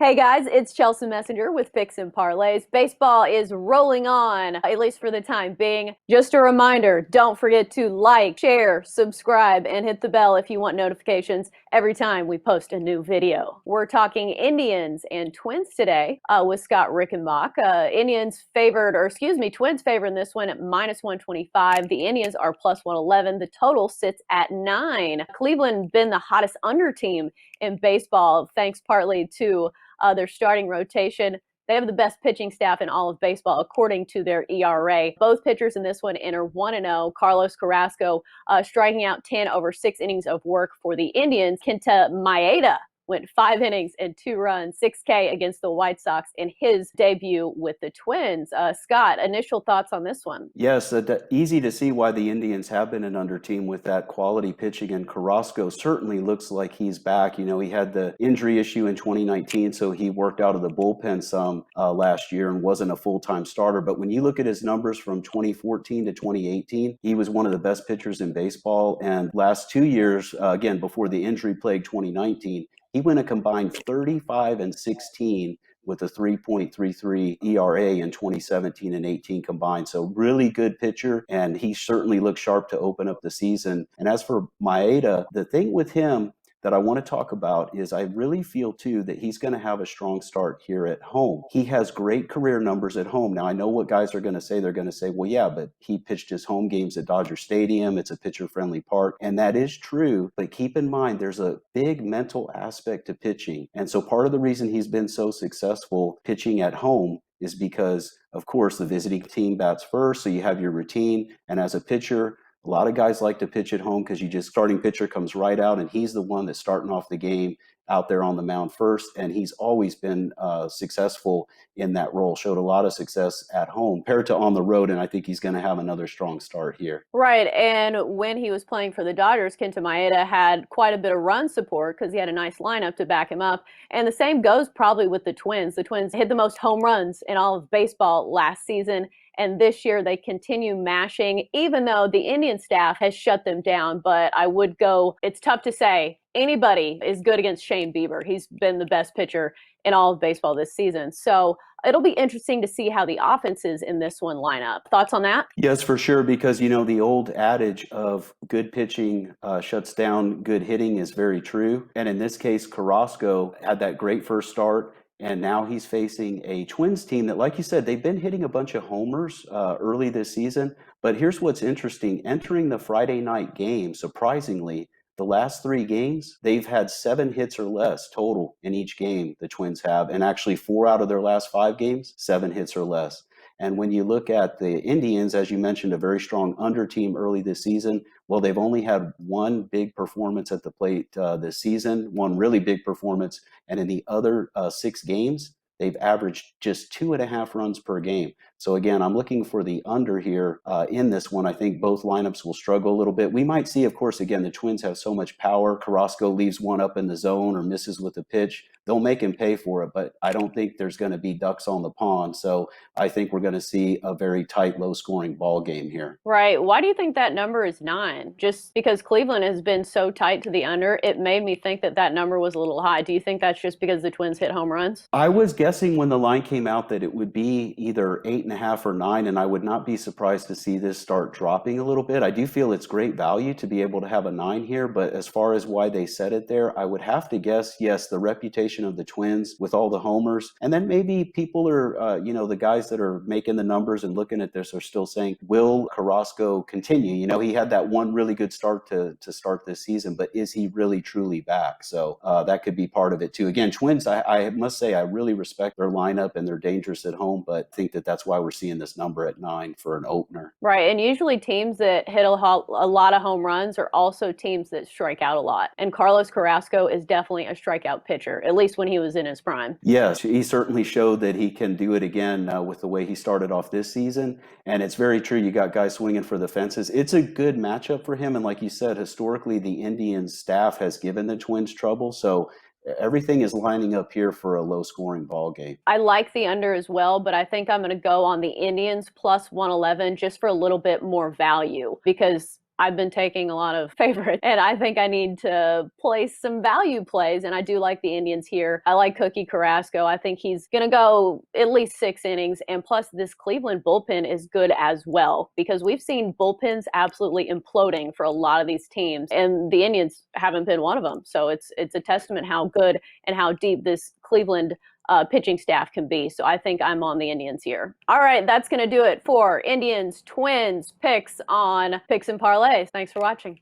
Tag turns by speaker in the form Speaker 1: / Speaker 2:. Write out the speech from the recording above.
Speaker 1: Hey guys, it's Chelsa Messenger with Picks Parlays. Baseball is rolling on, at least for the time being. Just a reminder, don't forget to like, share, subscribe, and hit the bell if you want notifications every time we post a new video. We're talking Indians and Twins today with Scott Rickenbach. Twins favored in this one at -125. The Indians are +111. The total sits at 9. Cleveland been the hottest under team in baseball, thanks partly to their starting rotation. They have the best pitching staff in all of baseball, according to their ERA. Both pitchers in this one enter 1-0. Carlos Carrasco striking out 10 over 6 innings of work for the Indians. Kenta Maeda went 5 innings and 2 runs, 6K against the White Sox in his debut with the Twins. Scott, initial thoughts on this one?
Speaker 2: Yes, easy to see why the Indians have been an under team with that quality pitching, and Carrasco certainly looks like he's back. You know, he had the injury issue in 2019, so he worked out of the bullpen some last year and wasn't a full-time starter. But when you look at his numbers from 2014 to 2018, he was one of the best pitchers in baseball. And last 2 years, again, before the injury plague 2019, he went a combined 35 and 16 with a 3.33 ERA in 2017 and 18 combined. So really good pitcher, and he certainly looks sharp to open up the season. And as for Maeda, the thing with him that I want to talk about is I really feel too that he's going to have a strong start here at home. He has great career numbers at home. Now I know what guys are going to say. They're going to say, well, yeah, but he pitched his home games at Dodger Stadium. It's a pitcher-friendly park. And that is true. But keep in mind, there's a big mental aspect to pitching. And so part of the reason he's been so successful pitching at home is because, of course, the visiting team bats first. So you have your routine. And as a pitcher, a lot of guys like to pitch at home because starting pitcher comes right out and he's the one that's starting off the game out there on the mound first. And he's always been successful in that role, showed a lot of success at home compared to on the road. And I think he's going to have another strong start here.
Speaker 1: Right. And when he was playing for the Dodgers, Kenta Maeda had quite a bit of run support because he had a nice lineup to back him up. And the same goes probably with the Twins. The Twins hit the most home runs in all of baseball last season. And this year they continue mashing, even though the Indian staff has shut them down. But I would go, it's tough to say anybody is good against Shane Bieber. He's been the best pitcher in all of baseball this season. So it'll be interesting to see how the offenses in this one line up. Thoughts on that?
Speaker 2: Yes, for sure, because, you know, the old adage of good pitching shuts down good hitting is very true. And in this case, Carrasco had that great first start. And now he's facing a Twins team that, like you said, they've been hitting a bunch of homers early this season. But here's what's interesting. Entering the Friday night game, surprisingly, the last 3 games, they've had 7 hits or less total in each game, the Twins have. And actually 4 out of their last 5 games, 7 hits or less. And when you look at the Indians, as you mentioned, a very strong under team early this season. Well, they've only had 1 big performance at the plate this season, 1 really big performance. And in the other 6 games, they've averaged just 2.5 runs per game. So again, I'm looking for the under here in this one. I think both lineups will struggle a little bit. We might see, of course, again, the Twins have so much power. Carrasco leaves one up in the zone or misses with a pitch. They'll make him pay for it, but I don't think there's going to be ducks on the pond. So I think we're going to see a very tight, low-scoring ball game here.
Speaker 1: Right. Why do you think that number is 9? Just because Cleveland has been so tight to the under, it made me think that that number was a little high. Do you think that's just because the Twins hit home runs?
Speaker 2: I was guessing when the line came out that it would be either 8.5 or 9, and I would not be surprised to see this start dropping a little bit. I do feel it's great value to be able to have a 9 here, but as far as why they set it there, I would have to guess, yes, the reputation of the Twins with all the homers, and then maybe people are, the guys that are making the numbers and looking at this are still saying, will Carrasco continue? You know, he had that one really good start to start this season, but is he really truly back? So that could be part of it too. Again, Twins, I must say, I really respect their lineup and they're dangerous at home, but I think that's why we're seeing this number at 9 for an opener.
Speaker 1: Right. And usually teams that hit a lot of home runs are also teams that strike out a lot. And Carlos Carrasco is definitely a strikeout pitcher, at least when he was in his prime.
Speaker 2: Yes, he certainly showed that he can do it again with the way he started off this season. And it's very true. You got guys swinging for the fences. It's a good matchup for him. And like you said, historically, the Indians staff has given the Twins trouble. So everything is lining up here for a low-scoring ball game.
Speaker 1: I like the under as well, but I think I'm going to go on the Indians plus 111 just for a little bit more value because I've been taking a lot of favorites, and I think I need to place some value plays, and I do like the Indians here. I like Cookie Carrasco. I think he's going to go at least 6 innings, and plus this Cleveland bullpen is good as well, because we've seen bullpens absolutely imploding for a lot of these teams, and the Indians haven't been one of them. So it's a testament how good and how deep this Cleveland pitching staff can be. So I think I'm on the Indians here. All right, that's going to do it for Indians Twins picks on Picks and Parlays. Thanks for watching.